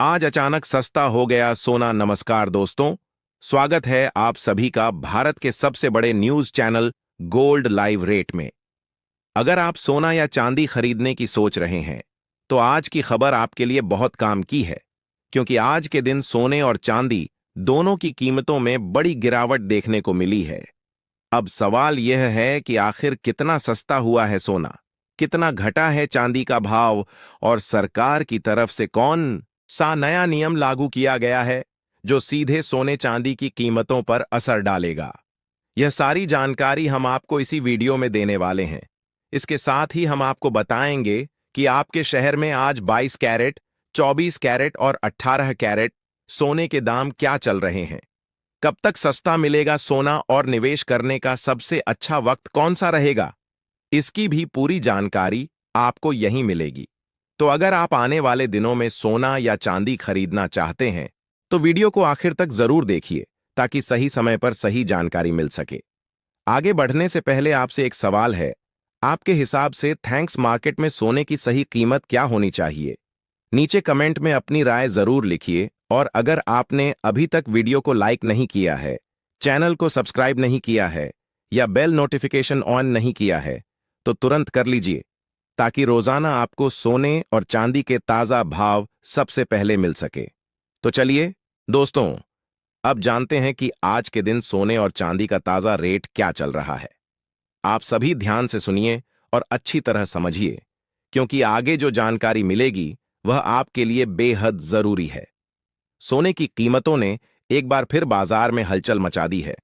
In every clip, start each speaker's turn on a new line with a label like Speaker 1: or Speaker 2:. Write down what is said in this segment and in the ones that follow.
Speaker 1: आज अचानक सस्ता हो गया सोना। नमस्कार दोस्तों, स्वागत है आप सभी का भारत के सबसे बड़े news channel gold live rate में। अगर आप सोना या चांदी खरीदने की सोच रहे हैं तो आज की खबर आपके लिए बहुत काम की है, क्योंकि आज के दिन सोने और चांदी दोनों की कीमतों में बड़ी गिरावट देखने को मिली है। अब सवाल यह है कि आखिर कितना सस्ता हुआ है सोना, कितना घटा है चांदी का भाव, और सरकार की तरफ से कौन सा नया नियम लागू किया गया है जो सीधे सोने चांदी की कीमतों पर असर डालेगा। यह सारी जानकारी हम आपको इसी वीडियो में देने वाले हैं। इसके साथ ही हम आपको बताएंगे कि आपके शहर में आज 22 कैरेट, 24 कैरेट और 18 कैरेट सोने के दाम क्या चल रहे हैं, कब तक सस्ता मिलेगा सोना और निवेश करने का सबसे अच्छा वक्त कौन सा रहेगा। इसकी भी पूरी जानकारी आपको यहीं मिलेगी। तो अगर आप आने वाले दिनों में सोना या चांदी खरीदना चाहते हैं तो वीडियो को आखिर तक जरूर देखिए, ताकि सही समय पर सही जानकारी मिल सके। आगे बढ़ने से पहले आपसे एक सवाल है, आपके हिसाब से थैंक्स मार्केट में सोने की सही कीमत क्या होनी चाहिए? नीचे कमेंट में अपनी राय जरूर लिखिए, और अगर आपने अभी तक वीडियो को लाइक नहीं किया है, चैनल को सब्सक्राइब नहीं किया है या बेल नोटिफिकेशन ऑन नहीं किया है तो तुरंत कर लीजिए, ताकि रोजाना आपको सोने और चांदी के ताजा भाव सबसे पहले मिल सके। तो चलिए दोस्तों, अब जानते हैं कि आज के दिन सोने और चांदी का ताजा रेट क्या चल रहा है। आप सभी ध्यान से सुनिए और अच्छी तरह समझिए, क्योंकि आगे जो जानकारी मिलेगी वह आपके लिए बेहद जरूरी है। सोने की कीमतों ने एक बार फिर बाजार में हलचल मचा दी है,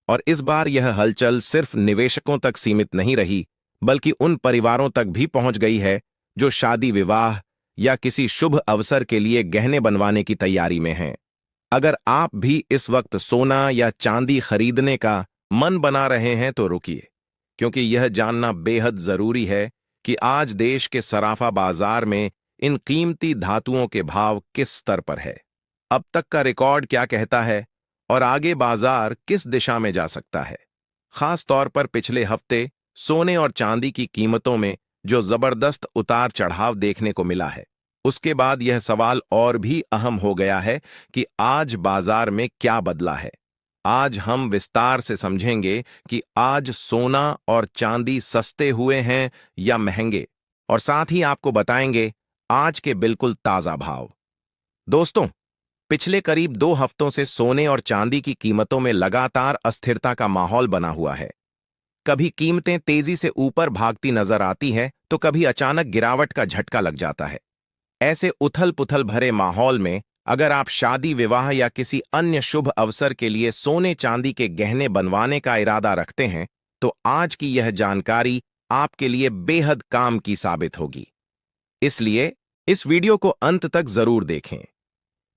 Speaker 1: और इस बार यह हलचल सिर्फ निवेशकों तक सीमित नहीं रही, बल्कि उन परिवारों तक भी पहुंच गई है जो शादी विवाह या किसी शुभ अवसर के लिए गहने बनवाने की तैयारी में हैं। अगर आप भी इस वक्त सोना या चांदी खरीदने का मन बना रहे हैं तो रुकिए, क्योंकि यह जानना बेहद जरूरी है कि आज देश के सराफा बाजार में इन कीमती धातुओं के भाव किस स्तर पर है, अब तक का रिकॉर्ड क्या कहता है, और आगे बाजार किस दिशा में जा सकता है। खास तौर पर पिछले हफ्ते सोने और चांदी की कीमतों में जो जबरदस्त उतार चढ़ाव देखने को मिला है, उसके बाद यह सवाल और भी अहम हो गया है कि आज बाजार में क्या बदला है। आज हम विस्तार से समझेंगे कि आज सोना और चांदी सस्ते हुए हैं या महंगे, और साथ ही आपको बताएंगे आज के बिल्कुल ताजा भाव। दोस्तों, पिछले करीब 2 हफ्तों से सोने और चांदी की कीमतों में लगातार अस्थिरता का माहौल बना हुआ है। कभी कीमतें तेजी से ऊपर भागती नजर आती हैं तो कभी अचानक गिरावट का झटका लग जाता है। ऐसे उथल-पुथल भरे माहौल में अगर आप शादी विवाह या किसी अन्य शुभ अवसर के लिए सोने चांदी के गहने बनवाने का इरादा रखते हैं तो आज की यह जानकारी आपके लिए बेहद काम की साबित होगी। इसलिए इस वीडियो को अंत तक जरूर देखें,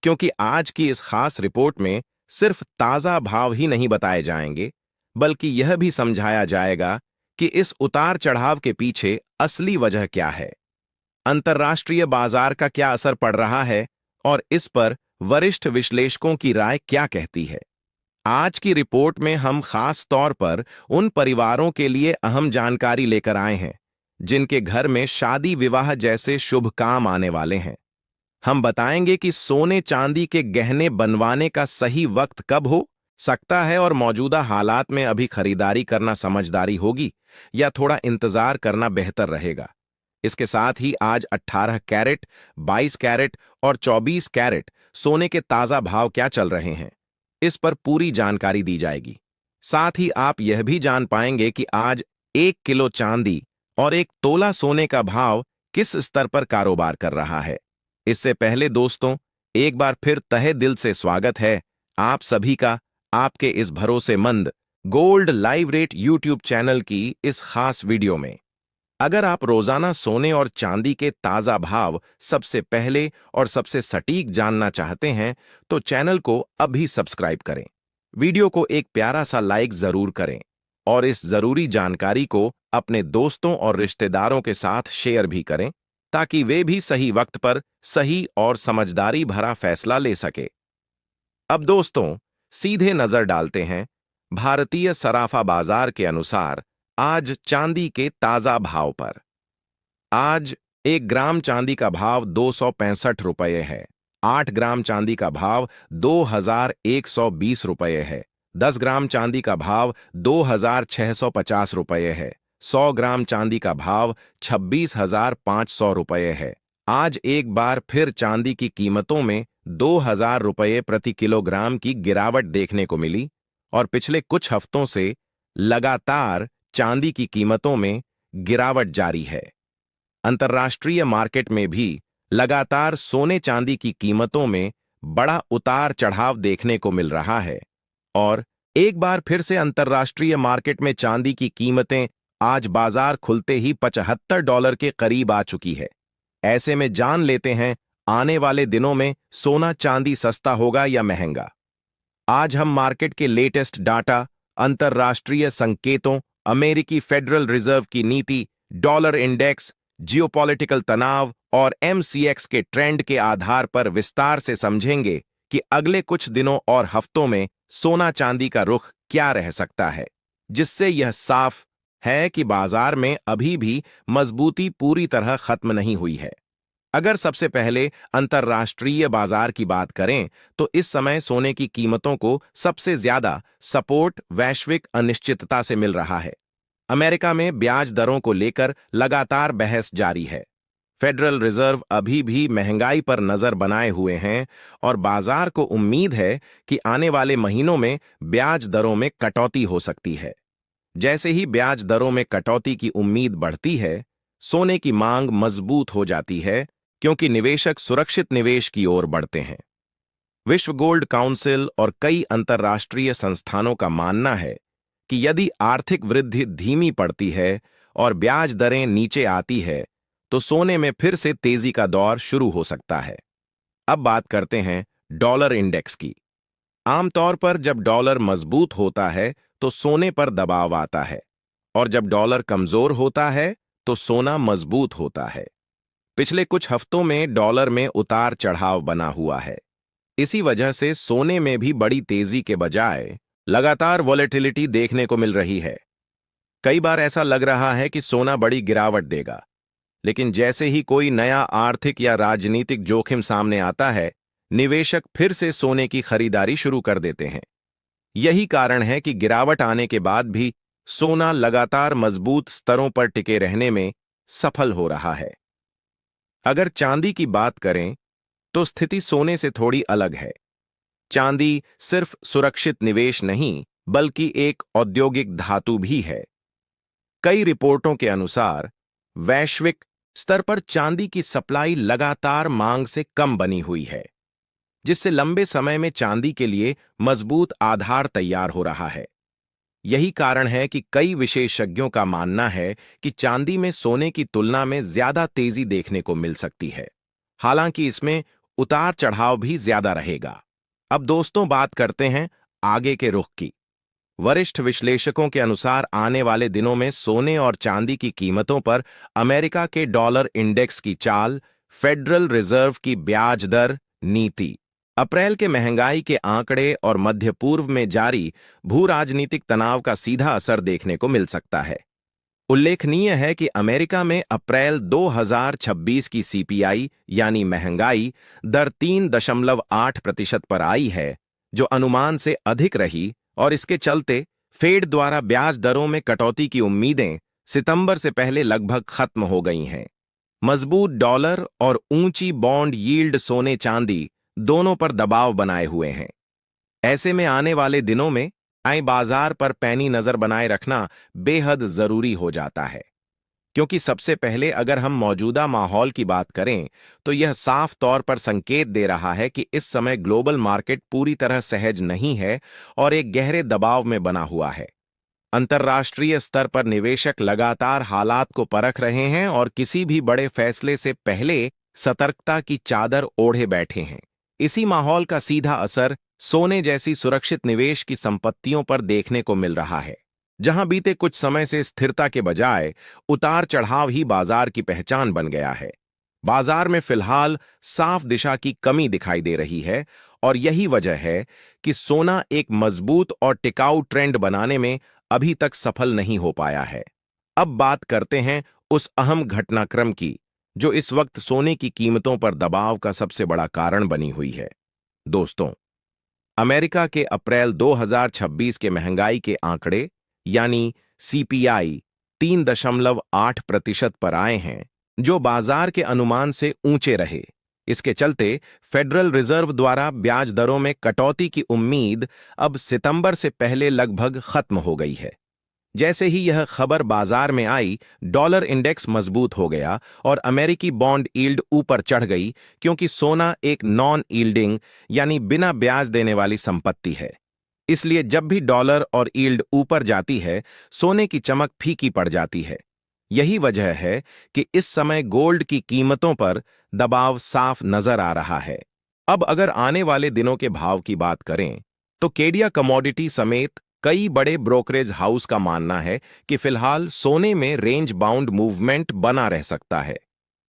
Speaker 1: क्योंकि आज की इस खास रिपोर्ट में सिर्फ ताजा भाव ही नहीं बताए जाएंगे, बल्कि यह भी समझाया जाएगा कि इस उतार चढ़ाव के पीछे असली वजह क्या है, अंतर्राष्ट्रीय बाजार का क्या असर पड़ रहा है, और इस पर वरिष्ठ विश्लेषकों की राय क्या कहती है। आज की रिपोर्ट में हम खास तौर पर उन परिवारों के लिए अहम जानकारी लेकर आए हैं जिनके घर में शादी विवाह जैसे शुभ काम आने वाले हैं। हम बताएंगे कि सोने चांदी के गहने बनवाने का सही वक्त कब हो सकता है, और मौजूदा हालात में अभी खरीदारी करना समझदारी होगी या थोड़ा इंतजार करना बेहतर रहेगा। इसके साथ ही आज 18 कैरेट, 22 कैरेट और 24 कैरेट सोने के ताजा भाव क्या चल रहे हैं, इस पर पूरी जानकारी दी जाएगी। साथ ही आप यह भी जान पाएंगे कि आज 1 किलो चांदी और 1 तोला सोने का भाव किस स्तर पर कारोबार कर रहा है। इससे पहले दोस्तों, एक बार फिर तहे दिल से स्वागत है आप सभी का आपके इस भरोसेमंद gold live rate YouTube channel की इस खास वीडियो में। अगर आप रोजाना सोने और चांदी के ताजा भाव सबसे पहले और सबसे सटीक जानना चाहते हैं तो चैनल को अभी सब्सक्राइब करें, वीडियो को एक प्यारा सा लाइक जरूर करें, और इस जरूरी जानकारी को अपने दोस्तों और रिश्तेदारों के साथ शेयर भी करें, ताकि वे भी सही वक्त पर सही और समझदारी भरा फैसला ले सके। अब दोस्तों, सीधे नजर डालते हैं भारतीय सराफा बाजार के अनुसार आज चांदी के ताजा भाव पर। आज 1 ग्राम चांदी का भाव 265 रुपये है, 8 ग्राम चांदी का भाव 2,120 रुपये है। 10 ग्राम चांदी का भाव 2,650 रुपये है। 100 ग्राम चांदी का भाव 26,500 रुपये है। आज एक बार फिर चांदी की कीमतों में 2,000 रुपये प्रति किलोग्राम की गिरावट देखने को मिली और पिछले कुछ हफ्तों से लगातार चांदी की कीमतों में गिरावट जारी है। अंतर्राष्ट्रीय मार्केट में भी लगातार सोने चांदी की कीमतों में बड़ा उतार चढ़ाव देखने को मिल रहा है और एक बार फिर से अंतर्राष्ट्रीय मार्केट में चांदी की कीमतें आज बाजार खुलते ही $75 के करीब आ चुकी है। ऐसे में जान लेते हैं आने वाले दिनों में सोना चांदी सस्ता होगा या महंगा। आज हम मार्केट के लेटेस्ट डाटा, अंतर्राष्ट्रीय संकेतों, अमेरिकी फेडरल रिजर्व की नीति, डॉलर इंडेक्स, जियोपॉलिटिकल तनाव और MCX के ट्रेंड के आधार पर विस्तार से समझेंगे कि अगले कुछ दिनों और हफ्तों में सोना चांदी का रुख क्या रह सकता है, जिससे यह साफ है कि बाजार में अभी भी मजबूती पूरी तरह खत्म नहीं हुई है। अगर सबसे पहले अंतर्राष्ट्रीय बाजार की बात करें तो इस समय सोने की कीमतों को सबसे ज्यादा सपोर्ट वैश्विक अनिश्चितता से मिल रहा है। अमेरिका में ब्याज दरों को लेकर लगातार बहस जारी है। फेडरल रिजर्व अभी भी महंगाई पर नजर बनाए हुए हैं और बाजार को उम्मीद है कि आने वाले महीनों में ब्याज दरों में कटौती हो सकती है। जैसे ही ब्याज दरों में कटौती की उम्मीद बढ़ती है, सोने की मांग मजबूत हो जाती है क्योंकि निवेशक सुरक्षित निवेश की ओर बढ़ते हैं। विश्व गोल्ड काउंसिल और कई अंतर्राष्ट्रीय संस्थानों का मानना है कि यदि आर्थिक वृद्धि धीमी पड़ती है और ब्याज दरें नीचे आती है तो सोने में फिर से तेजी का दौर शुरू हो सकता है। अब बात करते हैं डॉलर इंडेक्स की। आमतौर पर जब डॉलर मजबूत होता है तो सोने पर दबाव आता है और जब डॉलर कमजोर होता है तो सोना मजबूत होता है। पिछले कुछ हफ्तों में डॉलर में उतार चढ़ाव बना हुआ है। इसी वजह से सोने में भी बड़ी तेजी के बजाय लगातार वॉलेटिलिटी देखने को मिल रही है। कई बार ऐसा लग रहा है कि सोना बड़ी गिरावट देगा, लेकिन जैसे ही कोई नया आर्थिक या राजनीतिक जोखिम सामने आता है, निवेशक फिर से सोने की खरीदारी शुरू कर देते हैं। यही कारण है कि गिरावट आने के बाद भी सोना लगातार मजबूत स्तरों पर टिके रहने में सफल हो रहा है। अगर चांदी की बात करें तो स्थिति सोने से थोड़ी अलग है। चांदी सिर्फ सुरक्षित निवेश नहीं बल्कि एक औद्योगिक धातु भी है। कई रिपोर्टों के अनुसार वैश्विक स्तर पर चांदी की सप्लाई लगातार मांग से कम बनी हुई है, जिससे लंबे समय में चांदी के लिए मजबूत आधार तैयार हो रहा है। यही कारण है कि कई विशेषज्ञों का मानना है कि चांदी में सोने की तुलना में ज्यादा तेजी देखने को मिल सकती है, हालांकि इसमें उतार चढ़ाव भी ज्यादा रहेगा। अब दोस्तों बात करते हैं आगे के रुख की। वरिष्ठ विश्लेषकों के अनुसार आने वाले दिनों में सोने और चांदी की कीमतों पर अमेरिका के डॉलर इंडेक्स की चाल, फेडरल रिजर्व की ब्याज दर नीति, अप्रैल के महंगाई के आंकड़े और मध्य पूर्व में जारी भू राजनीतिक तनाव का सीधा असर देखने को मिल सकता है। उल्लेखनीय है कि अमेरिका में अप्रैल 2026 की CPI यानी महंगाई दर 3.8% पर आई है, जो अनुमान से अधिक रही और इसके चलते फेड द्वारा ब्याज दरों में कटौती की उम्मीदें सितंबर से पहले लगभग खत्म हो गई हैं। मजबूत डॉलर और ऊंची बॉन्ड यील्ड सोने चांदी दोनों पर दबाव बनाए हुए हैं। ऐसे में आने वाले दिनों में बाजार पर पैनी नजर बनाए रखना बेहद जरूरी हो जाता है, क्योंकि सबसे पहले अगर हम मौजूदा माहौल की बात करें तो यह साफ तौर पर संकेत दे रहा है कि इस समय ग्लोबल मार्केट पूरी तरह सहज नहीं है और एक गहरे दबाव में बना हुआ है। अंतर्राष्ट्रीय स्तर पर निवेशक लगातार हालात को परख रहे हैं और किसी भी बड़े फैसले से पहले सतर्कता की चादर ओढ़े बैठे हैं। इसी माहौल का सीधा असर सोने जैसी सुरक्षित निवेश की संपत्तियों पर देखने को मिल रहा है, जहां बीते कुछ समय से स्थिरता के बजाय उतार चढ़ाव ही बाजार की पहचान बन गया है। बाजार में फिलहाल साफ दिशा की कमी दिखाई दे रही है और यही वजह है कि सोना एक मजबूत और टिकाऊ ट्रेंड बनाने में अभी तक सफल नहीं हो पाया है। अब बात करते हैं उस अहम घटनाक्रम की जो इस वक्त सोने की कीमतों पर दबाव का सबसे बड़ा कारण बनी हुई है। दोस्तों, अमेरिका के अप्रैल 2026 के महंगाई के आंकड़े यानी सीपीआई 3.8% पर आए हैं, जो बाजार के अनुमान से ऊंचे रहे। इसके चलते फेडरल रिजर्व द्वारा ब्याज दरों में कटौती की उम्मीद अब सितंबर से पहले लगभग खत्म हो गई है। जैसे ही यह खबर बाजार में आई, डॉलर इंडेक्स मजबूत हो गया और अमेरिकी बॉन्ड यील्ड ऊपर चढ़ गई, क्योंकि सोना एक नॉन यील्डिंग यानी बिना ब्याज देने वाली संपत्ति है। इसलिए जब भी डॉलर और यील्ड ऊपर जाती है, सोने की चमक फीकी पड़ जाती है। यही वजह है कि इस समय गोल्ड की कीमतों पर दबाव साफ नजर आ रहा है। अब अगर आने वाले दिनों के भाव की बात करें, तो केडिया कमोडिटी समेत कई बड़े ब्रोकरेज हाउस का मानना है कि फिलहाल सोने में रेंज बाउंड मूवमेंट बना रह सकता है।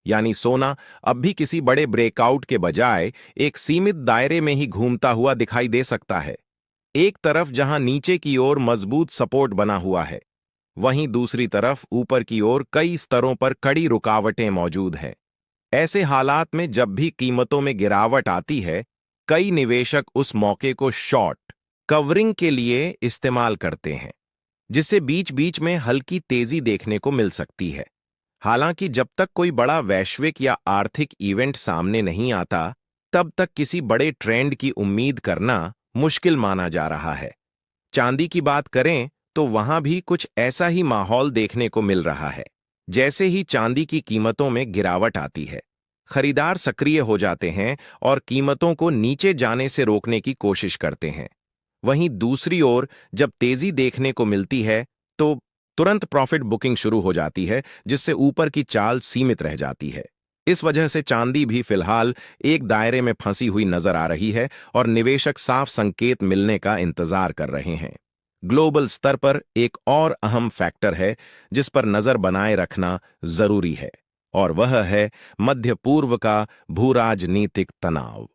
Speaker 1: यानी सोना अब भी किसी बड़े ब्रेकआउट के बजाय एक सीमित दायरे में ही घूमता हुआ दिखाई दे सकता है। एक तरफ जहां नीचे की ओर मजबूत सपोर्ट बना हुआ है, वहीं दूसरी तरफ ऊपर की ओर कई स्तरों पर कड़ी रुकावटें मौजूद हैं। ऐसे हालात में जब भी कीमतों में गिरावट आती है, कई निवेशक उस मौके को शॉर्ट कवरिंग के लिए इस्तेमाल करते हैं, जिससे बीच बीच में हल्की तेजी देखने को मिल सकती है। हालांकि जब तक कोई बड़ा वैश्विक या आर्थिक इवेंट सामने नहीं आता, तब तक किसी बड़े ट्रेंड की उम्मीद करना मुश्किल माना जा रहा है। चांदी की बात करें तो वहां भी कुछ ऐसा ही माहौल देखने को मिल रहा है। जैसे ही चांदी की कीमतों में गिरावट आती है, खरीदार सक्रिय हो जाते हैं और कीमतों को नीचे जाने से रोकने की कोशिश करते हैं। वहीं दूसरी ओर जब तेजी देखने को मिलती है, तो तुरंत प्रॉफिट बुकिंग शुरू हो जाती है, जिससे ऊपर की चाल सीमित रह जाती है। इस वजह से चांदी भी फिलहाल एक दायरे में फंसी हुई नजर आ रही है और निवेशक साफ संकेत मिलने का इंतजार कर रहे हैं। ग्लोबल स्तर पर एक और अहम फैक्टर है जिस पर नजर बनाए रखना जरूरी है, और वह है मध्य पूर्व का भूराजनीतिक तनाव।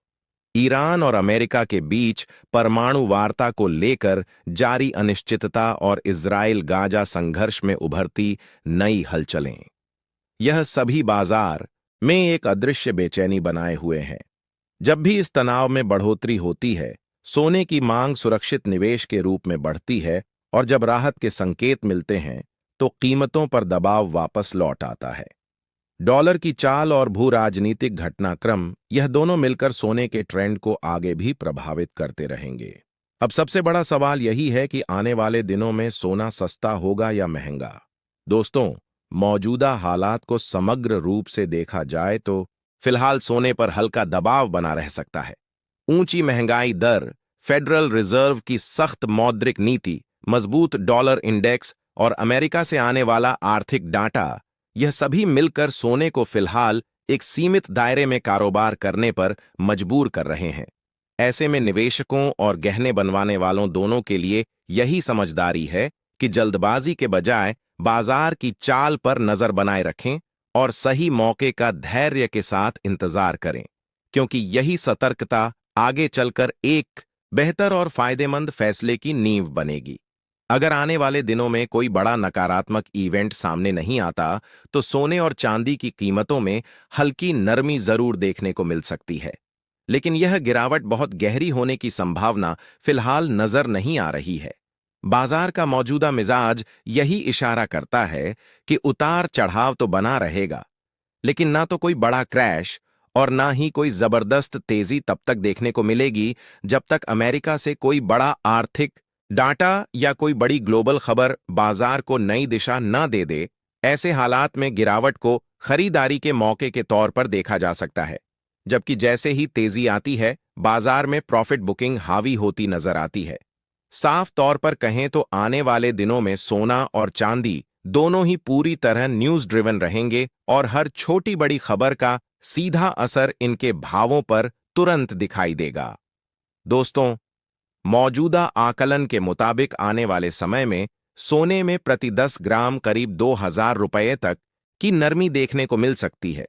Speaker 1: ईरान और अमेरिका के बीच परमाणु वार्ता को लेकर जारी अनिश्चितता और इजराइल गाजा संघर्ष में उभरती नई हलचलें, यह सभी बाजार में एक अदृश्य बेचैनी बनाए हुए हैं। जब भी इस तनाव में बढ़ोतरी होती है, सोने की मांग सुरक्षित निवेश के रूप में बढ़ती है, और जब राहत के संकेत मिलते हैं, तो कीमतों पर दबाव वापस लौट आता है। डॉलर की चाल और भू राजनीतिक घटनाक्रम, यह दोनों मिलकर सोने के ट्रेंड को आगे भी प्रभावित करते रहेंगे। अब सबसे बड़ा सवाल यही है कि आने वाले दिनों में सोना सस्ता होगा या महंगा। दोस्तों, मौजूदा हालात को समग्र रूप से देखा जाए तो फिलहाल सोने पर हल्का दबाव बना रह सकता है। ऊंची महंगाई दर, फेडरल रिजर्व की सख्त मौद्रिक नीति, मजबूत डॉलर इंडेक्स और अमेरिका से आने वाला आर्थिक डाटा, यह सभी मिलकर सोने को फिलहाल एक सीमित दायरे में कारोबार करने पर मजबूर कर रहे हैं। ऐसे में निवेशकों और गहने बनवाने वालों दोनों के लिए यही समझदारी है कि जल्दबाजी के बजाय बाजार की चाल पर नजर बनाए रखें और सही मौके का धैर्य के साथ इंतजार करें, क्योंकि यही सतर्कता आगे चलकर एक बेहतर और फायदेमंद फैसले की नींव बनेगी। अगर आने वाले दिनों में कोई बड़ा नकारात्मक इवेंट सामने नहीं आता, तो सोने और चांदी की कीमतों में हल्की नरमी जरूर देखने को मिल सकती है, लेकिन यह गिरावट बहुत गहरी होने की संभावना फिलहाल नजर नहीं आ रही है। बाजार का मौजूदा मिजाज यही इशारा करता है कि उतार चढ़ाव तो बना रहेगा, लेकिन ना तो कोई बड़ा क्रैश और ना ही कोई जबरदस्त तेजी तब तक देखने को मिलेगी जब तक अमेरिका से कोई बड़ा आर्थिक डाटा या कोई बड़ी ग्लोबल खबर बाजार को नई दिशा न दे दे। ऐसे हालात में गिरावट को खरीदारी के मौके के तौर पर देखा जा सकता है, जबकि जैसे ही तेजी आती है, बाजार में प्रॉफिट बुकिंग हावी होती नजर आती है। साफ तौर पर कहें तो आने वाले दिनों में सोना और चांदी दोनों ही पूरी तरह न्यूज ड्रिवन रहेंगे और हर छोटी बड़ी खबर का सीधा असर इनके भावों पर तुरंत दिखाई देगा। दोस्तों, मौजूदा आकलन के मुताबिक आने वाले समय में सोने में प्रति 10 ग्राम करीब 2000 रुपये तक की नरमी देखने को मिल सकती है,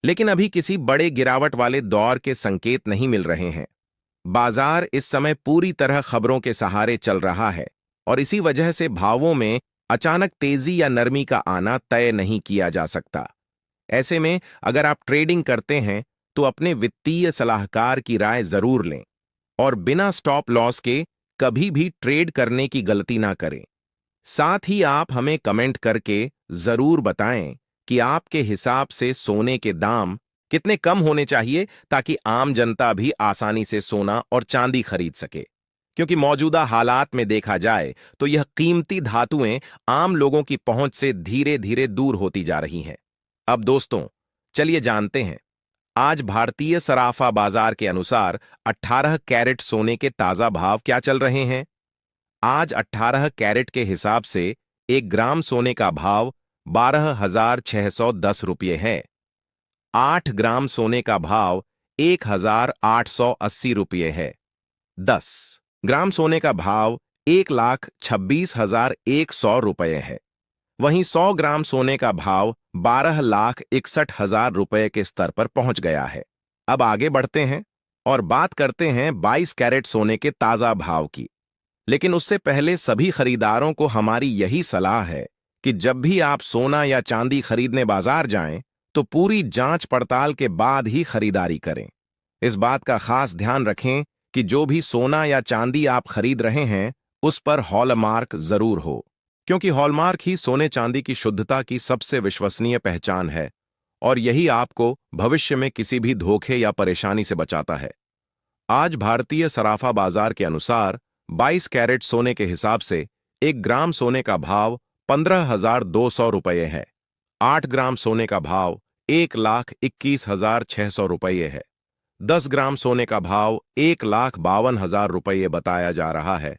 Speaker 1: लेकिन अभी किसी बड़े गिरावट वाले दौर के संकेत नहीं मिल रहे हैं। बाजार इस समय पूरी तरह खबरों के सहारे चल रहा है और इसी वजह से भावों में अचानक तेजी या नरमी का आना तय नहीं किया जा सकता। ऐसे में अगर आप ट्रेडिंग करते हैं तो अपने वित्तीय सलाहकार की राय जरूर लें और बिना स्टॉप लॉस के कभी भी ट्रेड करने की गलती ना करें। साथ ही आप हमें कमेंट करके जरूर बताएं कि आपके हिसाब से सोने के दाम कितने कम होने चाहिए ताकि आम जनता भी आसानी से सोना और चांदी खरीद सके। क्योंकि मौजूदा हालात में देखा जाए तो यह कीमती धातुएं आम लोगों की पहुंच से धीरे धीरे दूर होती जा रही हैं। अब दोस्तों, चलिए जानते हैं आज भारतीय सराफा बाजार के अनुसार 18 कैरेट सोने के ताजा भाव क्या चल रहे हैं। आज 18 कैरेट के हिसाब से 1 ग्राम सोने का भाव 12,610 रुपये है। 8 ग्राम सोने का भाव 1,880 रुपये है। 10 ग्राम सोने का भाव 1,26,100 रुपये है। वहीं 100 ग्राम सोने का भाव 12,61,000 रुपये के स्तर पर पहुंच गया है। अब आगे बढ़ते हैं और बात करते हैं 22 कैरेट सोने के ताजा भाव की। लेकिन उससे पहले सभी खरीदारों को हमारी यही सलाह है कि जब भी आप सोना या चांदी खरीदने बाजार जाएं तो पूरी जांच पड़ताल के बाद ही खरीदारी करें। इस बात का खास ध्यान रखें कि जो भी सोना या चांदी आप खरीद रहे हैं उस पर हॉलमार्क जरूर हो, क्योंकि हॉलमार्क ही सोने चांदी की शुद्धता की सबसे विश्वसनीय पहचान है और यही आपको भविष्य में किसी भी धोखे या परेशानी से बचाता है। आज भारतीय सराफा बाजार के अनुसार 22 कैरेट सोने के हिसाब से 1 ग्राम सोने का भाव 15,200 रुपये है। 8 ग्राम सोने का भाव 1,21,600 रुपये है। 10 ग्राम सोने का भाव 1,52,000 रुपये बताया जा रहा है।